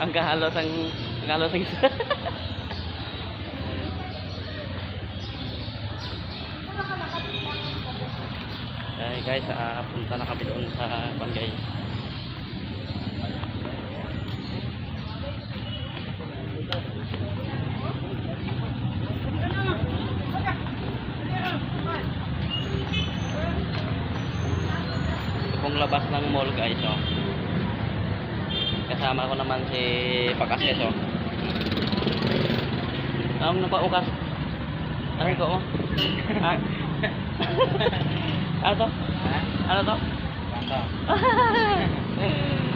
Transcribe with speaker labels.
Speaker 1: Ang kahalos ang isa. Ay guys, punta na kami doon sa Bangay. Ito pong labas ng mall guys, oh. Kasama ko naman si Pakases, oh. Ang napaukas. Ano ko, oh? Ha? Ano to?
Speaker 2: Ha?
Speaker 1: Ano to?
Speaker 2: Ano?